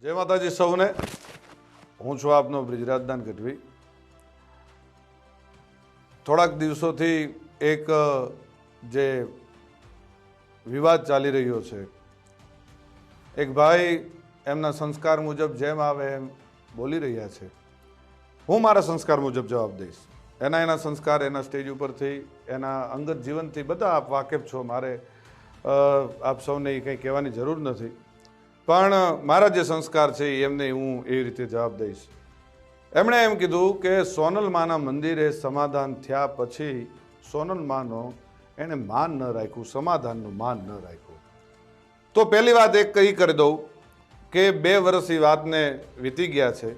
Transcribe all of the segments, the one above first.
जय माताजी सौने। हूँ छुं आपनो ब्रिજરાજદાન ગઢવી। થોડાક દિવસોથી એક જે વિવાદ ચાલી રહ્યો છે, એક ભાઈ એમના સંસ્કાર મુજબ જેમ આવે એમ બોલી રહ્યા છે। હું મારા સંસ્કાર મુજબ જવાબ દઈશ। એના સંસ્કાર એના સ્ટેજ ઉપરથી એના અંગત જીવનથી બધા આપ વાકેફ છો, મારે આપ સૌને કંઈ કહેવાની જરૂર નથી, પણ મારા જે સંસ્કાર છે એમને હું એવી રીતે જવાબ દઈશ। એમણે એમ કીધું કે સોનલમાના મંદિરે સમાધાન થયા પછી સોનલમાનો એણે માન ન રાખ્યું, સમાધાનનું માન ન રાખ્યું। તો પહેલી વાત એક કહી કરી દઉં કે 2 વર્ષ એ વાતને વીતી ગયા છે।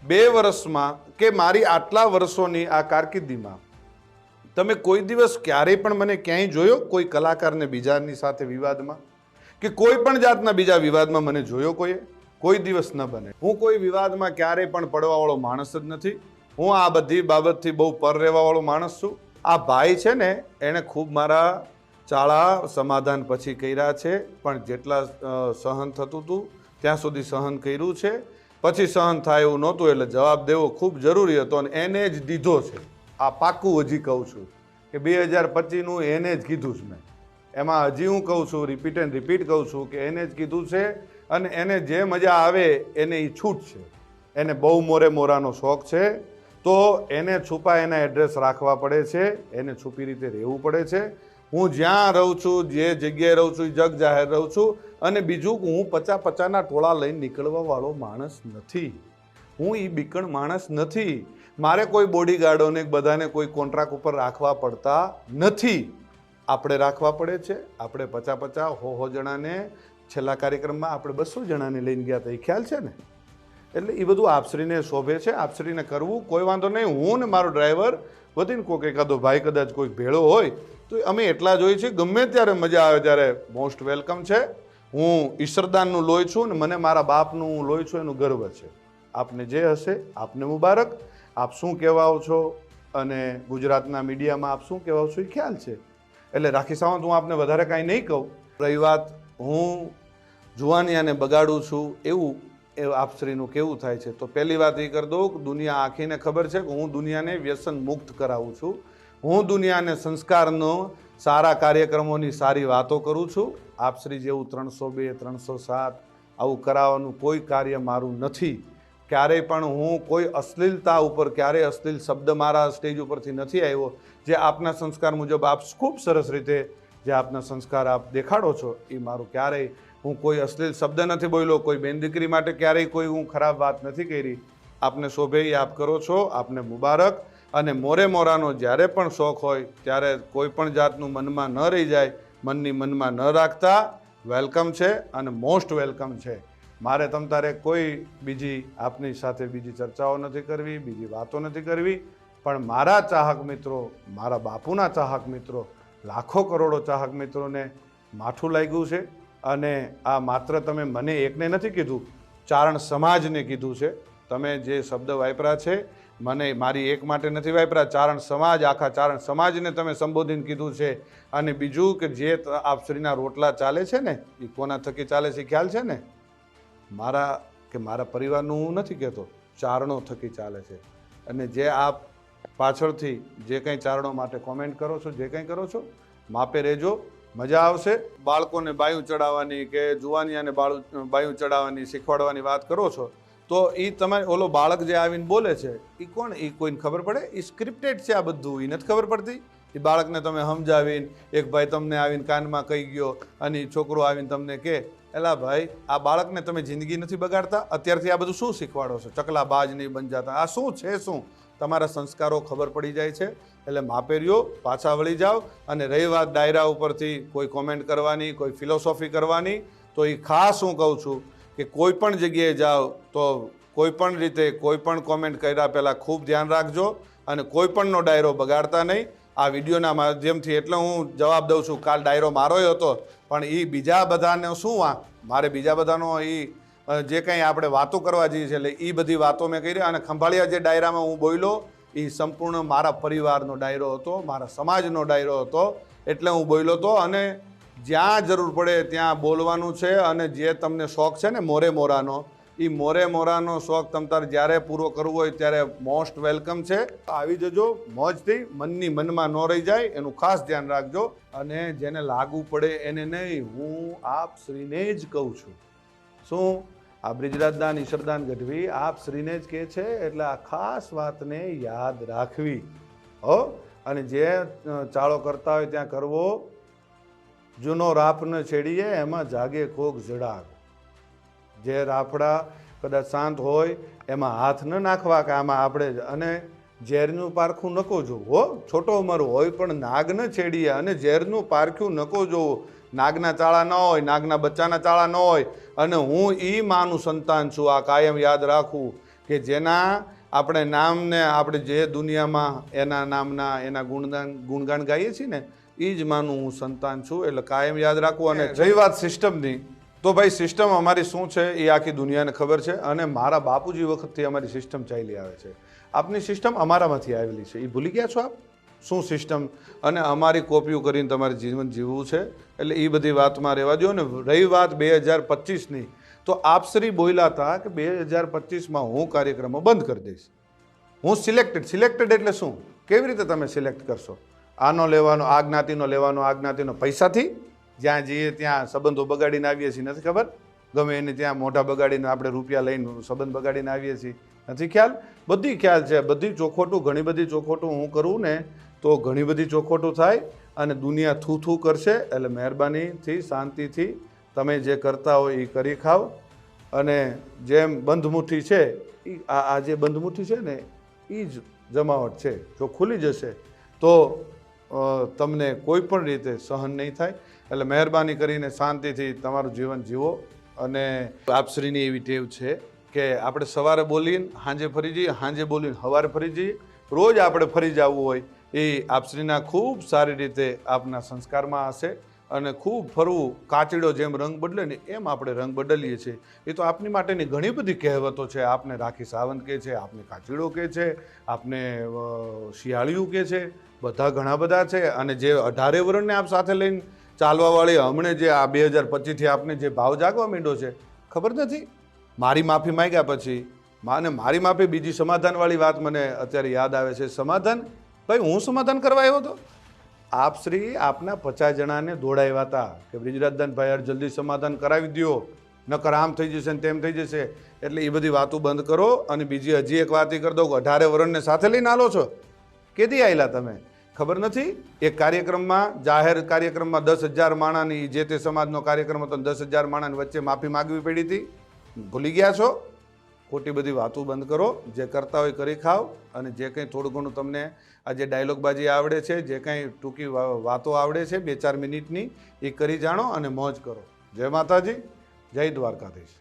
2 વર્ષમાં કે મારી આટલા વર્ષોની આ કારકિર્દીમાં તમે કોઈ દિવસ ક્યારેય પણ મને ક્યાંય જોયો કોઈ કલાકારને બીજાની સાથે વિવાદમાં કે કોઈ પણ જાતના બીજા વિવાદમાં મને જોયો કોઈ દિવસ ન બને। હું કોઈ વિવાદમાં ક્યારેય પણ પડવાવાળો માણસ જ નથી। હું આ બધી બાબતથી બહુ પર રહેવાવાળો માણસ છું। આ ભાઈ છે ને એણે ખૂબ મારા ચાળા સમાધાન પછી કર્યા છે, પણ જેટલા સહન થતું હતું ત્યાં સુધી સહન કર્યું છે। પછી સહન થાય એવું નહોતું એટલે જવાબ દેવો ખૂબ જરૂરી હતો અને એને જ દીધો છે। આ પાક્કું હજી કહું છું કે 2025નું એને જ કીધું છે મેં। એમાં હજી હું કહું છું, રિપીટ એન્ડ રિપીટ કહું છું કે એને જ કીધું છે અને એને જે મજા આવે એને એ છૂટ છે। એને બહુ મોરે મોરાનો શોખ છે, તો એને છુપા એના એડ્રેસ રાખવા પડે છે, એને છુપી રીતે રહેવું પડે છે। હું જ્યાં રહું છું, જે જગ્યાએ રહું છું, જગ જાહેર રહું છું। અને બીજું હું 50-50ના ટોળા લઈને નીકળવા વાળો માણસ નથી। હું એ બીકણ માણસ નથી। મારે કોઈ બોડીગાર્ડોને બધાને કોઈ કોન્ટ્રાક્ટ ઉપર રાખવા પડતા નથી। આપણે રાખવા પડે છે। આપણે 50-50 100 જણાને છેલ્લા કાર્યક્રમમાં આપણે 200 જણાને લઈને ગયા હતા, એ ખ્યાલ છે ને? એટલે એ બધું આપશ્રીને શોભે છે, આપશ્રીને કરવું કોઈ વાંધો નહીં। હું ને મારો ડ્રાઈવર વધીને કોઈક એકાદો ભાઈ કદાચ કોઈ ભેળો હોય તો અમે એટલા જ હોઈએ છીએ। ગમે ત્યારે મજા આવે ત્યારે મોસ્ટ વેલકમ છે। હું ઈશ્વરદાનનું લોહી છું ને મને મારા બાપનું લોહી છું એનું ગર્વ છે। આપને જે હશે આપને મુબારક। આપ શું કહેવાઓ છો અને ગુજરાતના મીડિયામાં આપ શું કહેવાઓ છો એ ખ્યાલ છે। એટલે રાખી સાવંત હું આપને વધારે કાંઈ નહીં કહું। રહી વાત હું જુવાનિયાને બગાડું છું એવું આપશ્રીનું કેવું થાય છે, તો પહેલી વાત એ કરી દઉં કે દુનિયા આખીને ખબર છે કે હું દુનિયાને વ્યસન મુક્ત કરાવું છું। હું દુનિયાને સંસ્કારનો સારા કાર્યક્રમોની સારી વાતો કરું છું। આપશ્રી જેવું 302 307 આવું કરાવવાનું કોઈ કાર્ય મારું નથી। ક્યારેય પણ હું કોઈ અશ્લીલતા ઉપર ક્યારેય અશ્લીલ શબ્દ મારા સ્ટેજ ઉપરથી નથી આવ્યો। જે આપના સંસ્કાર મુજબ આપ ખૂબ સરસ રીતે જે આપના સંસ્કાર આપ દેખાડો છો એ મારું ક્યારેય હું કોઈ અશ્લીલ શબ્દ નથી બોલ્યો, કોઈ બેન દીકરી માટે ક્યારેય કોઈ હું ખરાબ વાત નથી કરી। આપને શોભે એ આપ કરો છો, આપને મુબારક। અને મોરે મોરાનો જ્યારે પણ શોખ હોય ત્યારે કોઈ પણ જાતનું મનમાં ન રહી જાય, મનની મનમાં ન રાખતા। વેલકમ છે અને મોસ્ટ વેલકમ છે। મારે તમ તારે કોઈ બીજી આપની સાથે બીજી ચર્ચાઓ નથી કરવી, બીજી વાતો નથી કરવી, પણ મારા ચાહક મિત્રો, મારા બાપુના ચાહક મિત્રો, લાખો કરોડો ચાહક મિત્રોને માઠું લાગ્યું છે। અને આ માત્ર તમે મને એકને નથી કીધું, ચારણ સમાજને કીધું છે। તમે જે શબ્દ વાપરા છે મને મારી એક માટે નથી વાપરા, ચારણ સમાજ, આખા ચારણ સમાજને તમે સંબોધીને કીધું છે। અને બીજું કે જે આપશ્રીના રોટલા ચાલે છે ને એ કોના થકી ચાલે છે ખ્યાલ છે ને? મારા કે મારા પરિવારનું હું નથી કહેતો, ચારણો થકી ચાલે છે। અને જે આપ પાછળથી જે કંઈ ચારણો માટે કોમેન્ટ કરો છો, જે કંઈ કરો છો, માપે રહેજો, મજા આવશે। બાળકોને બાયું ચડાવવાની કે જુવાનિયાને બાયું ચડાવવાની શીખવાડવાની વાત કરો છો તો એ તમે ઓલો બાળક જે આવીને બોલે છે એ કોણ? એ કોઈને ખબર પડે? એ સ્ક્રિપ્ટેડ છે આ બધું, એ નથી ખબર પડતી? એ બાળકને તમે સમજાવીને એક ભાઈ તમને આવીને કાનમાં કહી ગયો અને એ છોકરો આવીને તમને કહે, એલા ભાઈ આ બાળકને તમે જિંદગી નથી બગાડતા? અત્યારથી આ બધું શું શીખવાડો છો? ચકલા બાજ નહીં બન જાતા, આ શું છે? શું તમારા સંસ્કારો ખબર પડી જાય છે। એટલે માપે રહ્યો, પાછા વળી જાઓ। અને રહી વાત ડાયરા ઉપરથી કોઈ કોમેન્ટ કરવાની, કોઈ ફિલોસોફી કરવાની, તો એ ખાસ હું કહું છું કે કોઈ પણ જગ્યાએ જાઓ તો કોઈ પણ રીતે કોઈ પણ કોમેન્ટ કર્યા પહેલાં ખૂબ ધ્યાન રાખજો અને કોઈ પણનો ડાયરો બગાડતા નહીં। આ વિડીયોના માધ્યમથી એટલે હું જવાબ દઉં છું, કાલ ડાયરો મારોય હતો પણ એ બીજા બધાને શું વાંક? મારે બીજા બધાનો એ જે કંઈ આપણે વાતો કરવા જઈએ છીએ એટલે એ બધી વાતો મેં કરી। અને ખંભાળિયા જે ડાયરામાં હું બોલ્યો એ સંપૂર્ણ મારા પરિવારનો ડાયરો હતો, મારા સમાજનો ડાયરો હતો, એટલે હું બોલ્યો હતો। અને જ્યાં જરૂર પડે ત્યાં બોલવાનું છે। અને જે તમને શોખ છે ને મોરે મોરાનો, એ મોરે મોરાનો શોખ તમતાર જ્યારે પૂરો કરવો હોય ત્યારે મોસ્ટ વેલકમ છે. આવી જજો મોજથી, મનની મનમાં ન રહી જાય એનું ખાસ ધ્યાન રાખજો. અને જેને લાગુ પડે એને નહીં, હું આપ શ્રીને જ કહું છું. શું? આ બ્રિજરાજદાન ઈશ્વરદાન ગઢવી આપ શ્રીને જ કહે છે, એટલે આ ખાસ વાતને યાદ રાખવી હો. અને જે ચાળો કરતા હોય ત્યાં કરવો. જૂનો રાપ ન છેડીએ એમાં જાગે કોક જડાગ. જે રાફડા કદાચ શાંત હોય એમાં હાથ ન નાખવા કે આમાં આપણે, અને ઝેરનું પારખું નકો જોવું હો. છોટો ઉંમર હોય પણ નાગ ન છેડીએ, અને ઝેરનું પારખ્યું નકો જોવું. નાગના ચાળા ન હોય, નાગના બચ્ચાના ચાળા ન હોય. અને હું ઈ માનું સંતાન છું. આ કાયમ યાદ રાખવું કે જેના આપણે નામને, આપણે જે દુનિયામાં એના નામના એના ગુણગાન ગાઈએ છીએ ને, એ જ માનું હું સંતાન છું. એટલે કાયમ યાદ રાખવું. અને રહી વાત સિસ્ટમની, તો ભાઈ સિસ્ટમ અમારી શું છે એ આખી દુનિયાને ખબર છે. અને મારા બાપુજી વખતથી અમારી સિસ્ટમ ચાલી આવે છે. આપની સિસ્ટમ અમારામાંથી આવેલી છે, એ ભૂલી ગયા છો આપ? શું સિસ્ટમ? અને અમારી કોપીઓ કરીને તમારે જીવન જીવવું છે. એટલે એ બધી વાતમાં રહેવા દો. ને રહી વાત 2025ની, તો આપશ્રી બોલ્યા હતા કે 2025માં હું કાર્યક્રમો બંધ કરી દઈશ. હું સિલેક્ટેડ એટલે શું? કેવી રીતે તમે સિલેક્ટ કરશો? આનો લેવાનો, આ જ્ઞાતિનો લેવાનો, આ જ્ઞાતિનો પૈસાથી? જ્યાં જઈએ ત્યાં સંબંધો બગાડીને આવીએ છીએ, નથી ખબર? ગમે એને ત્યાં મોઢા બગાડીને આપણે રૂપિયા લઈને સંબંધ બગાડીને આવીએ છીએ, નથી ખ્યાલ? બધી ખ્યાલ છે. બધી ચોખોટું, ઘણી બધી ચોખોટું હું કરું ને તો ઘણી બધી ચોખોટું થાય અને દુનિયા થૂ કરશે. એટલે મહેરબાનીથી, શાંતિથી તમે જે કરતા હોય એ કરી ખાવ. અને જેમ બંધમુઠ્ઠી છે, એ આ જે બંધમુઠ્ઠી છે ને એ જ જમાવટ છે. જો ખુલી જશે તો તમને કોઈ પણ રીતે સહન નહીં થાય. એટલે મહેરબાની કરીને શાંતિથી તમારું જીવન જીવો. અને આપશ્રીની એવી ટેવ છે કે આપણે સવારે બોલીને સાંજે ફરી જઈએ, સાંજે બોલીને સવારે ફરી જઈએ. રોજ આપણે ફરી જવું હોય એ આપશ્રીના ખૂબ સારી રીતે આપના સંસ્કારમાં હશે. અને ખૂબ ફરવું, કાચીડો જેમ રંગ બદલે ને એમ આપણે રંગ બદલીએ છીએ. એ તો આપની માટેની ઘણી બધી કહેવતો છે. આપને રાખી સાવંત કહે છે, આપને કાચીડો કહે છે, આપને શિયાળિયું કહે છે, બધા ઘણા બધા છે. અને જે 18 વર્ષને આપ સાથે લઈને ચાલવાવાળી હમણે જે આ 2025થી આપને જે ભાવ જાગવા માંડ્યો છે, ખબર નથી? મારી માફી માંગ્યા પછી મારી માફી, બીજી સમાધાનવાળી વાત મને અત્યારે યાદ આવે છે. સમાધાન? ભાઈ હું સમાધાન કરવા આવ્યો હતો? આપશ્રી આપના 50 જણાને દોડાવ્યા હતા કે બ્રિજરાજદાન ભાઈ યાર જલ્દી સમાધાન કરાવી દો, નકર આમ થઈ જશે ને તેમ થઈ જશે. એટલે એ બધી વાતો બંધ કરો. અને બીજી હજી એક વાત એ કરી દો કે 18 વર્ષને સાથે લઈને આલો છો. કેદી આવેલા તમે? ખબર નથી? એક કાર્યક્રમમાં, જાહેર કાર્યક્રમમાં 10,000 માણાની, જે તે સમાજનો કાર્યક્રમ હતો, 10,000 માણાની વચ્ચે માફી માગવી પડી હતી. ભૂલી ગયા છો? ખોટી બધી વાતો બંધ કરો. જે કરતા હોય કરી ખાઓ. અને જે કંઈ થોડું ઘણું તમને આ જે ડાયલોગબાજી આવડે છે, જે કંઈ ટૂંકી વાતો આવડે છે 2-4 મિનિટની, એ કરી જાણો અને મોજ કરો. જય માતાજી, જય દ્વારકાધીશ.